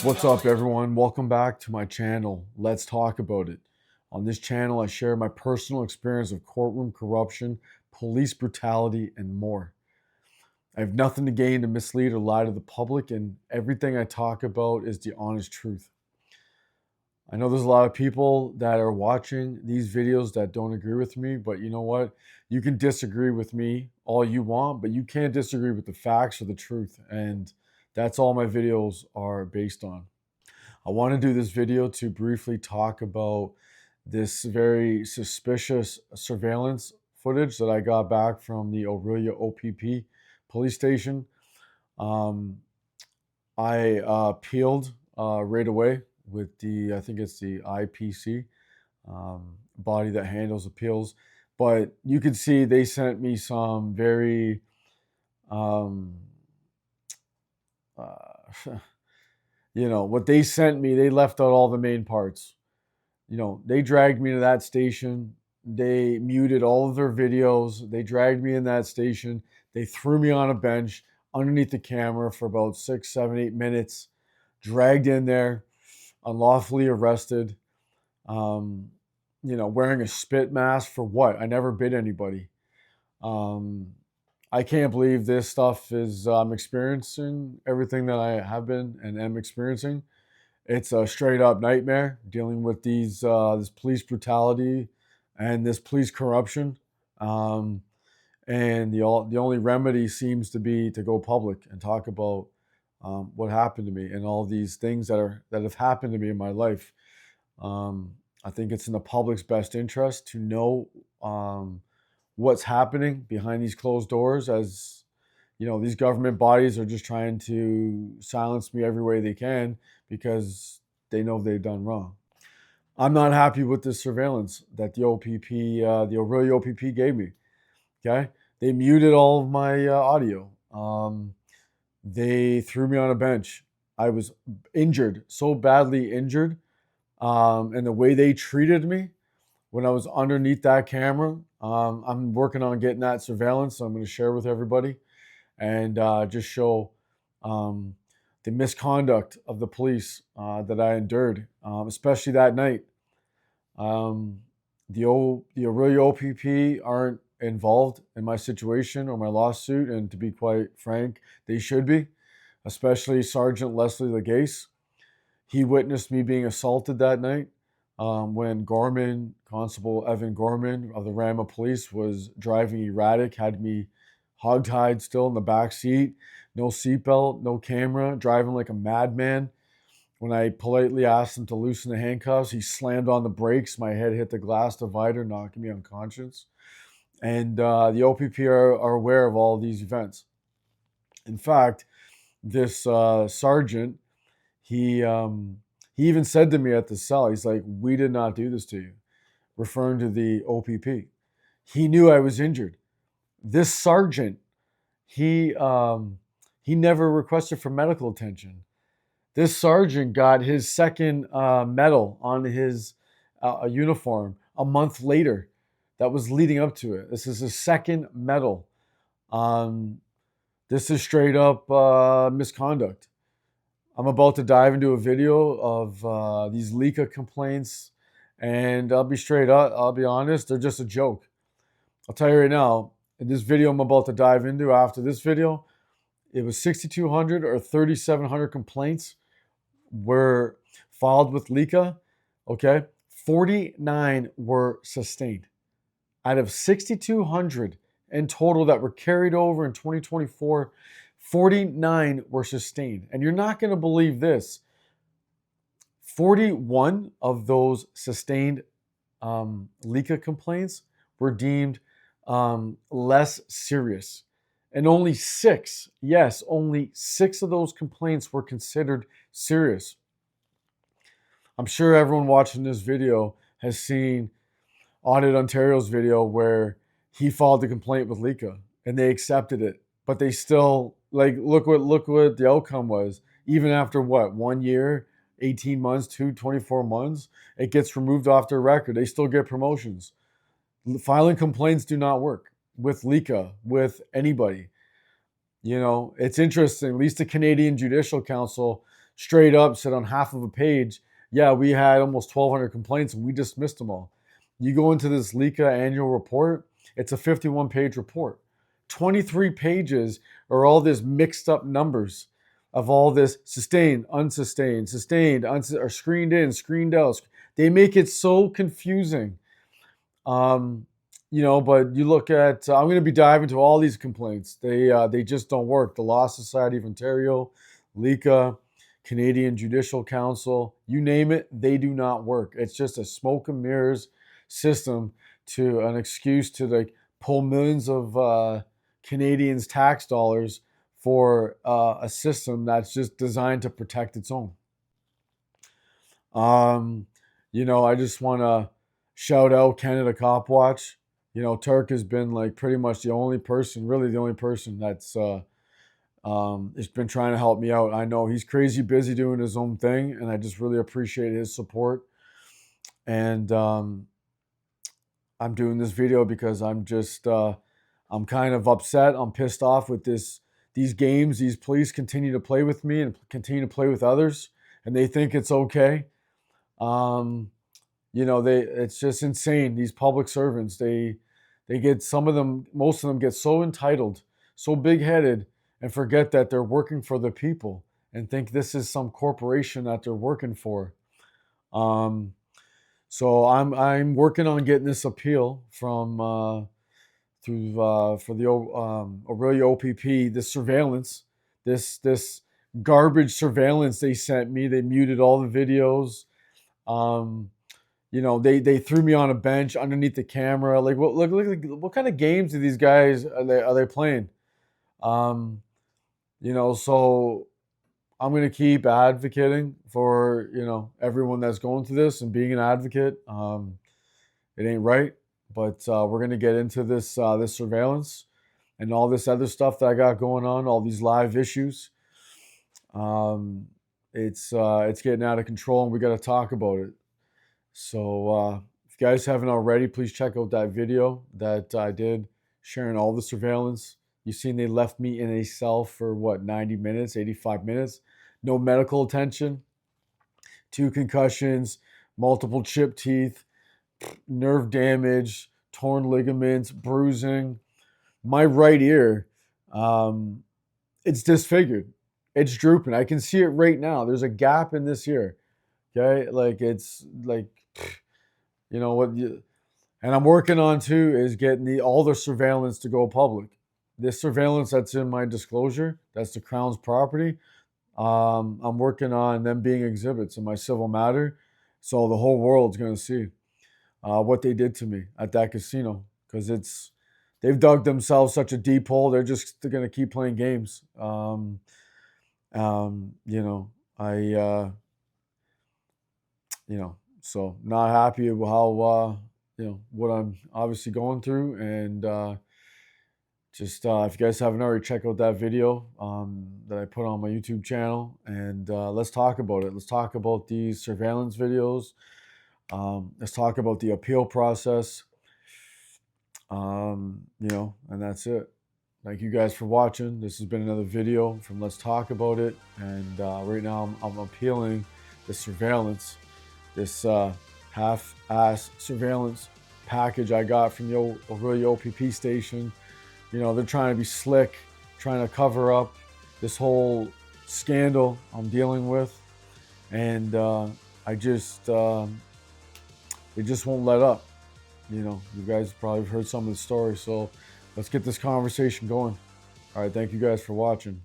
What's up, everyone? Welcome back to my channel. Let's talk about it. On this channel, I share my personal experience of courtroom corruption, police brutality, and more. I have nothing to gain to mislead or lie to the public, and everything I talk about is the honest truth. I know there's a lot of people that are watching these videos that don't agree with me, but you know what? You can disagree with me all you want, but you can't disagree with the facts or the truth, and that's all my videos are based on. I want to do this video to briefly talk about this very suspicious surveillance footage that I got back from the Orillia OPP police station. I appealed right away with I think it's the IPC, body that handles appeals. But you can see they sent me some very, um, what they sent me, they left out all the main parts. They dragged me to that station. They muted all of their videos. They dragged me in that station. They threw me on a bench underneath the camera for about 6, 7, 8 minutes, dragged in there, unlawfully arrested, wearing a spit mask for what? I never bit anybody. I can't believe this stuff is I'm experiencing everything that I have been and am experiencing. It's a straight up nightmare dealing with this police brutality and this police corruption. And the only remedy seems to be to go public and talk about what happened to me and all these things that have happened to me in my life. I think it's in the public's best interest to know what's happening behind these closed doors, as these government bodies are just trying to silence me every way they can because they know they've done wrong. I'm not happy with this surveillance that the Orillia OPP gave me. Okay, they muted all of my audio. They threw me on a bench. I was injured, so badly injured, and the way they treated me when I was underneath that camera. I'm working on getting that surveillance, so I'm going to share with everybody and just show the misconduct of the police that I endured, especially that night. The Orillia OPP aren't involved in my situation or my lawsuit, and to be quite frank, they should be, especially Sergeant Leslie Lagacé. He witnessed me being assaulted that night when Constable Evan Gorman of the Rama Police was driving erratic, had me hogtied still in the back seat, no seatbelt, no camera, driving like a madman. When I politely asked him to loosen the handcuffs, he slammed on the brakes. My head hit the glass divider, knocking me unconscious. And the OPP are aware of all these events. In fact, this sergeant, he even said to me at the cell, he's like, "We did not do this to you," referring to the OPP. He knew I was injured. This sergeant, he never requested for medical attention. This sergeant got his second medal on his uniform a month later. That was leading up to it. This is his second medal. This is straight up misconduct. I'm about to dive into a video of these Lika complaints, and I'll be straight up. I'll be honest, they're just a joke. I'll tell you right now, in this video I'm about to dive into, after this video, it was 6,200 or 3,700 complaints were filed with Lika. Okay, 49 were sustained. Out of 6,200 in total that were carried over in 2024, 49 were sustained. And you're not going to believe this. 41 of those sustained Lika complaints were deemed less serious. And only 6, yes, only 6 of those complaints were considered serious. I'm sure everyone watching this video has seen Audit Ontario's video where he filed the complaint with Lika and they accepted it, but they still, look what the outcome was. Even after 1 year, 18 months, 24 months, it gets removed off their record. They still get promotions. Filing complaints do not work with Lika, with anybody. It's interesting. At least the Canadian Judicial Council straight up said on half of a page, yeah, we had almost 1,200 complaints and we dismissed them all. You go into this LICA annual report, it's a 51-page report. 23 pages are all this mixed up numbers of all this sustained, unsustained, or screened in, screened out. They make it so confusing. But you look at, I'm going to be diving into all these complaints. They just don't work. The Law Society of Ontario, LICA, Canadian Judicial Council, you name it, they do not work. It's just a smoke and mirrors system to an excuse to like pull millions of Canadians' tax dollars for a system that's just designed to protect its own. I just want to shout out Canada Cop Watch. Turk has been like pretty much the only person that's has been trying to help me out. I know he's crazy busy doing his own thing, and I just really appreciate his support. And I'm doing this video because I'm kind of upset. I'm pissed off with these games. These police continue to play with me and continue to play with others, and they think it's okay. It's just insane. These public servants, they get most of them get so entitled, so big-headed, and forget that they're working for the people and think this is some corporation that they're working for. So I'm working on getting this appeal from for the Orillia OPP. This surveillance, this garbage surveillance they sent me. They muted all the videos. They threw me on a bench underneath the camera. Like, what kind of games are these guys are they playing? So I'm gonna keep advocating for everyone that's going through this and being an advocate. It ain't right, but we're gonna get into this surveillance and all this other stuff that I got going on, all these live issues. It's getting out of control, and we got to talk about it. So if you guys haven't already, please check out that video that I did sharing all the surveillance. You've seen they left me in a cell for 90 minutes, 85 minutes, no medical attention, 2 concussions, multiple chipped teeth, nerve damage, torn ligaments, bruising. My right ear, it's disfigured. It's drooping. I can see it right now. There's a gap in this ear. Okay, like it's like, and I'm working on too is getting all the surveillance to go public. This surveillance that's in my disclosure, that's the Crown's property. I'm working on them being exhibits in my civil matter, so the whole world's gonna see what they did to me at that casino, because they've dug themselves such a deep hole. They're gonna keep playing games. So not happy with how what I'm obviously going through, and if you guys haven't already, check out that video that I put on my YouTube channel, and let's talk about it. Let's talk about these surveillance videos. Let's talk about the appeal process. And that's it. Thank you guys for watching. This has been another video from Let's Talk About It, and right now I'm appealing the surveillance, this half-ass surveillance package I got from the Orillia OPP station. They're trying to be slick, trying to cover up this whole scandal I'm dealing with, and they just won't let up. You guys probably have heard some of the stories, so let's get this conversation going. All right, thank you guys for watching.